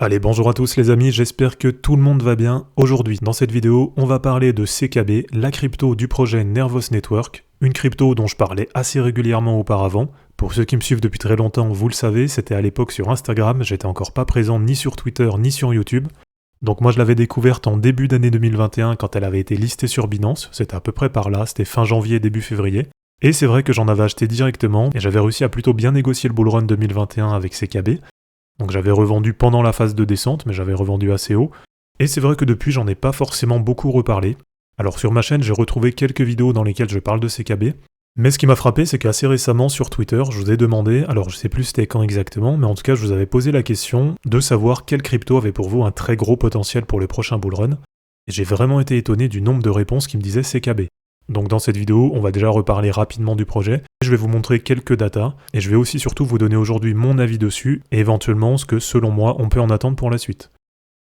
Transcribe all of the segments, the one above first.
Allez, bonjour à tous les amis, j'espère que tout le monde va bien. Aujourd'hui, dans cette vidéo, on va parler de CKB, la crypto du projet Nervos Network, une crypto dont je parlais assez régulièrement auparavant. Pour ceux qui me suivent depuis très longtemps, vous le savez, c'était à l'époque sur Instagram, j'étais encore pas présent ni sur Twitter ni sur YouTube. Donc moi je l'avais découverte en début d'année 2021 quand elle avait été listée sur Binance, c'était à peu près par là, c'était fin janvier, début février. Et c'est vrai que j'en avais acheté directement, et j'avais réussi à plutôt bien négocier le bullrun 2021 avec CKB. Donc j'avais revendu pendant la phase de descente, mais j'avais revendu assez haut. Et c'est vrai que depuis, j'en ai pas forcément beaucoup reparlé. Alors sur ma chaîne, j'ai retrouvé quelques vidéos dans lesquelles je parle de CKB. Mais ce qui m'a frappé, c'est qu'assez récemment sur Twitter, je vous ai demandé, alors je sais plus c'était quand exactement, mais en tout cas je vous avais posé la question de savoir quelle crypto avait pour vous un très gros potentiel pour le prochain bullrun. Et j'ai vraiment été étonné du nombre de réponses qui me disaient CKB. Donc dans cette vidéo, on va déjà reparler rapidement du projet, je vais vous montrer quelques datas, et je vais aussi surtout vous donner aujourd'hui mon avis dessus, et éventuellement ce que selon moi on peut en attendre pour la suite.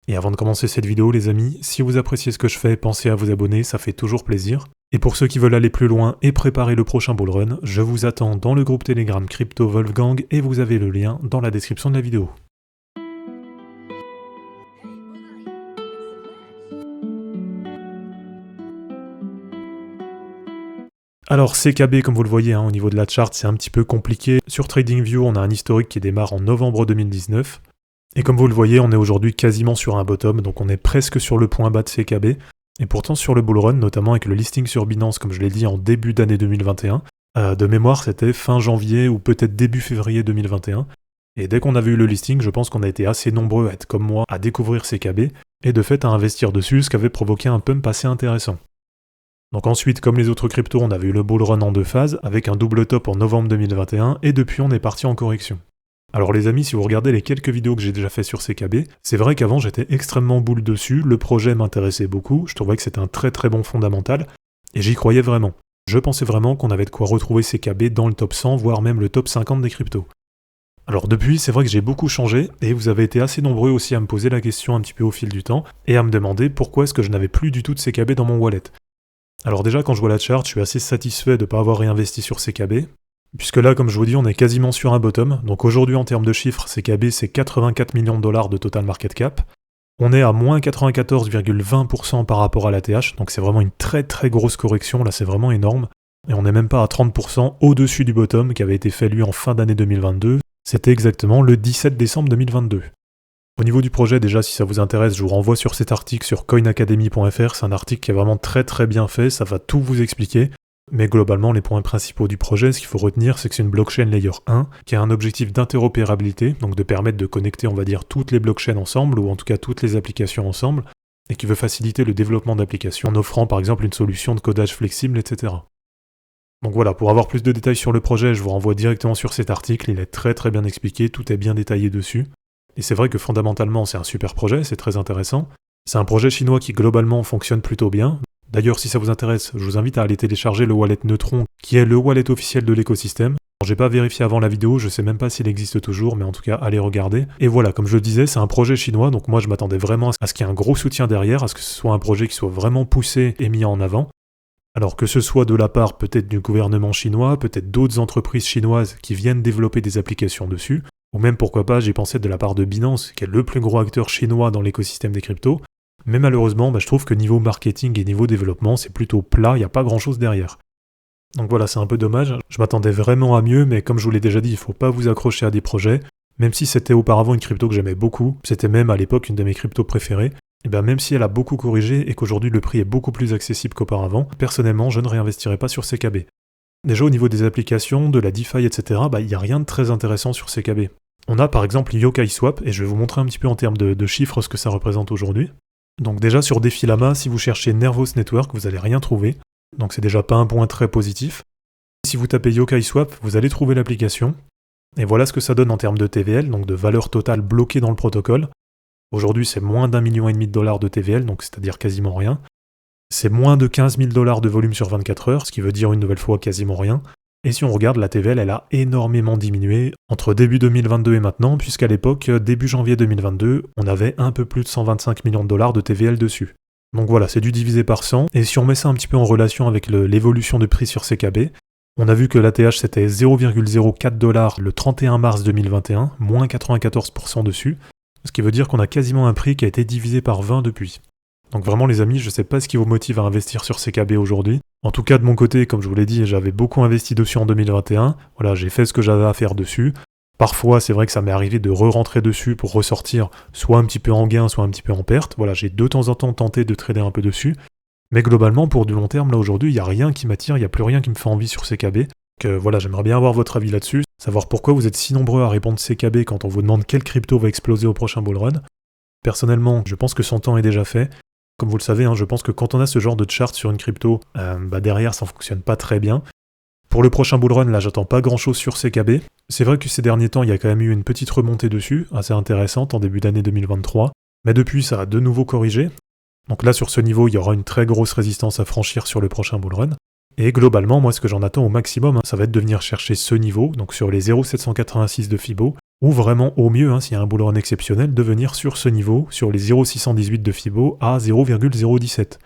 Et avant de commencer cette vidéo les amis, si vous appréciez ce que je fais, pensez à vous abonner, ça fait toujours plaisir. Et pour ceux qui veulent aller plus loin et préparer le prochain bullrun, je vous attends dans le groupe Telegram Crypto Wolfgang, et vous avez le lien dans la description de la vidéo. Alors CKB, comme vous le voyez, au niveau de la chart, c'est un petit peu compliqué. Sur TradingView, on a un historique qui démarre en novembre 2019. Et comme vous le voyez, on est aujourd'hui quasiment sur un bottom, donc on est presque sur le point bas de CKB. Et pourtant sur le bullrun, notamment avec le listing sur Binance, comme je l'ai dit, en début d'année 2021, de mémoire c'était fin janvier ou peut-être début février 2021. Et dès qu'on a vu le listing, je pense qu'on a été assez nombreux à être comme moi, à découvrir CKB, et de fait à investir dessus, ce qui avait provoqué un pump assez intéressant. Donc ensuite, comme les autres cryptos, on avait eu le bull run en deux phases, avec un double top en novembre 2021, et depuis on est parti en correction. Alors les amis, si vous regardez les quelques vidéos que j'ai déjà fait sur CKB, c'est vrai qu'avant j'étais extrêmement bull dessus, le projet m'intéressait beaucoup, je trouvais que c'était un très très bon fondamental, et j'y croyais vraiment. Je pensais vraiment qu'on avait de quoi retrouver CKB dans le top 100, voire même le top 50 des cryptos. Alors depuis, c'est vrai que j'ai beaucoup changé, et vous avez été assez nombreux aussi à me poser la question un petit peu au fil du temps, et à me demander pourquoi est-ce que je n'avais plus du tout de CKB dans mon wallet. Alors déjà, quand je vois la chart, je suis assez satisfait de ne pas avoir réinvesti sur CKB, puisque là, comme je vous dis, on est quasiment sur un bottom, donc aujourd'hui en termes de chiffres, CKB c'est 84 millions de dollars de total market cap, on est à moins 94,20% par rapport à l'ATH, donc c'est vraiment une très très grosse correction, là c'est vraiment énorme, et on n'est même pas à 30% au-dessus du bottom qui avait été fait lui en fin d'année 2022, c'était exactement le 17 décembre 2022. Au niveau du projet, déjà, si ça vous intéresse, je vous renvoie sur cet article sur coinacademy.fr. C'est un article qui est vraiment très très bien fait, ça va tout vous expliquer. Mais globalement, les points principaux du projet, ce qu'il faut retenir, c'est que c'est une blockchain layer 1 qui a un objectif d'interopérabilité, donc de permettre de connecter, on va dire, toutes les blockchains ensemble, ou en tout cas toutes les applications ensemble, et qui veut faciliter le développement d'applications en offrant par exemple une solution de codage flexible, etc. Donc voilà, pour avoir plus de détails sur le projet, je vous renvoie directement sur cet article, il est très très bien expliqué, tout est bien détaillé dessus. Et c'est vrai que fondamentalement c'est un super projet, c'est très intéressant. C'est un projet chinois qui globalement fonctionne plutôt bien. D'ailleurs si ça vous intéresse, je vous invite à aller télécharger le wallet Neutron, qui est le wallet officiel de l'écosystème. J'ai pas vérifié avant la vidéo, je sais même pas s'il existe toujours, mais en tout cas allez regarder. Et voilà, comme je le disais, c'est un projet chinois, donc moi je m'attendais vraiment à ce qu'il y ait un gros soutien derrière, à ce que ce soit un projet qui soit vraiment poussé et mis en avant. Alors que ce soit de la part peut-être du gouvernement chinois, peut-être d'autres entreprises chinoises qui viennent développer des applications dessus, ou même pourquoi pas, j'ai pensé de la part de Binance, qui est le plus gros acteur chinois dans l'écosystème des cryptos, mais malheureusement, je trouve que niveau marketing et niveau développement, c'est plutôt plat, il n'y a pas grand chose derrière. Donc voilà, c'est un peu dommage, je m'attendais vraiment à mieux, mais comme je vous l'ai déjà dit, il ne faut pas vous accrocher à des projets, même si c'était auparavant une crypto que j'aimais beaucoup, c'était même à l'époque une de mes cryptos préférées, et bien même si elle a beaucoup corrigé et qu'aujourd'hui le prix est beaucoup plus accessible qu'auparavant, personnellement, je ne réinvestirai pas sur CKB. Déjà au niveau des applications, de la DeFi, etc., il n'y a rien de très intéressant sur CKB. On a par exemple Yokai Swap, et je vais vous montrer un petit peu en termes de chiffres ce que ça représente aujourd'hui. Donc déjà sur Defilama, si vous cherchez Nervos Network, vous n'allez rien trouver, donc c'est déjà pas un point très positif. Si vous tapez Yokai Swap, vous allez trouver l'application, et voilà ce que ça donne en termes de TVL, donc de valeur totale bloquée dans le protocole. Aujourd'hui c'est moins d'1,5 million de dollars de TVL, donc c'est-à-dire quasiment rien. C'est moins de 15 000 dollars de volume sur 24 heures, ce qui veut dire une nouvelle fois quasiment rien. Et si on regarde, la TVL, elle a énormément diminué entre début 2022 et maintenant, puisqu'à l'époque, début janvier 2022, on avait un peu plus de 125 millions de dollars de TVL dessus. Donc voilà, c'est du divisé par 100, et si on met ça un petit peu en relation avec l'évolution de prix sur CKB, on a vu que l'ATH c'était 0,04 $ le 31 mars 2021, moins 94% dessus, Ce qui veut dire qu'on a quasiment un prix qui a été divisé par 20 depuis. Donc vraiment les amis, je sais pas ce qui vous motive à investir sur CKB aujourd'hui. En tout cas de mon côté, comme je vous l'ai dit, j'avais beaucoup investi dessus en 2021. Voilà, j'ai fait ce que j'avais à faire dessus. Parfois, c'est vrai que ça m'est arrivé de re-rentrer dessus pour ressortir soit un petit peu en gain, soit un petit peu en perte. Voilà, j'ai de temps en temps tenté de trader un peu dessus. Mais globalement, pour du long terme, là aujourd'hui, il n'y a rien qui m'attire, il n'y a plus rien qui me fait envie sur CKB. Donc voilà, j'aimerais bien avoir votre avis là-dessus, savoir pourquoi vous êtes si nombreux à répondre CKB quand on vous demande quelle crypto va exploser au prochain bull run. Personnellement, je pense que son temps est déjà fait. Comme vous le savez, je pense que quand on a ce genre de chart sur une crypto, derrière ça ne fonctionne pas très bien. Pour le prochain bull run, là j'attends pas grand chose sur CKB. C'est vrai que ces derniers temps, il y a quand même eu une petite remontée dessus, assez intéressante en début d'année 2023. Mais depuis, ça a de nouveau corrigé. Donc là, sur ce niveau, il y aura une très grosse résistance à franchir sur le prochain bull run. Et globalement, moi, ce que j'en attends au maximum, ça va être de venir chercher ce niveau, donc sur les 0,786 de Fibo, ou vraiment au mieux, s'il y a un bull run exceptionnel, de venir sur ce niveau, sur les 0,618 de Fibo à 0,017.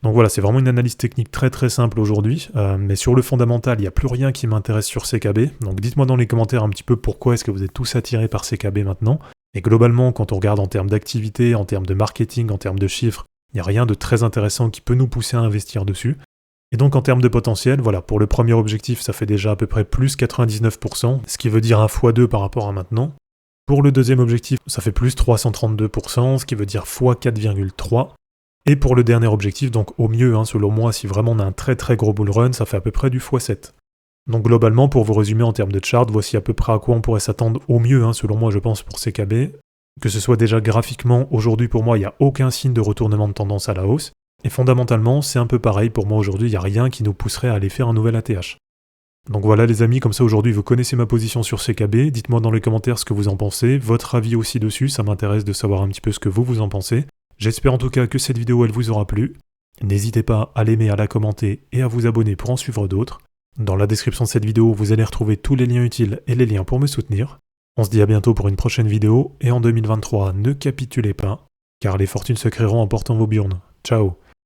Donc voilà, c'est vraiment une analyse technique très très simple aujourd'hui, mais sur le fondamental, il n'y a plus rien qui m'intéresse sur CKB, donc dites-moi dans les commentaires un petit peu pourquoi est-ce que vous êtes tous attirés par CKB maintenant. Et globalement, quand on regarde en termes d'activité, en termes de marketing, en termes de chiffres, il n'y a rien de très intéressant qui peut nous pousser à investir dessus. Et donc en termes de potentiel, voilà, pour le premier objectif, ça fait déjà à peu près plus 99%, ce qui veut dire un x2 par rapport à maintenant. Pour le deuxième objectif, ça fait plus 332%, ce qui veut dire x 4,3. Et pour le dernier objectif, donc au mieux, selon moi, si vraiment on a un très très gros bull run, ça fait à peu près du x7. Donc globalement, pour vous résumer en termes de chart, voici à peu près à quoi on pourrait s'attendre au mieux, selon moi je pense, pour CKB. Que ce soit déjà graphiquement, aujourd'hui pour moi, il n'y a aucun signe de retournement de tendance à la hausse. Et fondamentalement, c'est un peu pareil, pour moi aujourd'hui, il n'y a rien qui nous pousserait à aller faire un nouvel ATH. Donc voilà les amis, comme ça aujourd'hui vous connaissez ma position sur CKB, dites-moi dans les commentaires ce que vous en pensez, votre avis aussi dessus, ça m'intéresse de savoir un petit peu ce que vous en pensez. J'espère en tout cas que cette vidéo elle vous aura plu. N'hésitez pas à l'aimer, à la commenter et à vous abonner pour en suivre d'autres. Dans la description de cette vidéo, vous allez retrouver tous les liens utiles et les liens pour me soutenir. On se dit à bientôt pour une prochaine vidéo, et en 2023, ne capitulez pas, car les fortunes se créeront en portant vos burnes. Ciao.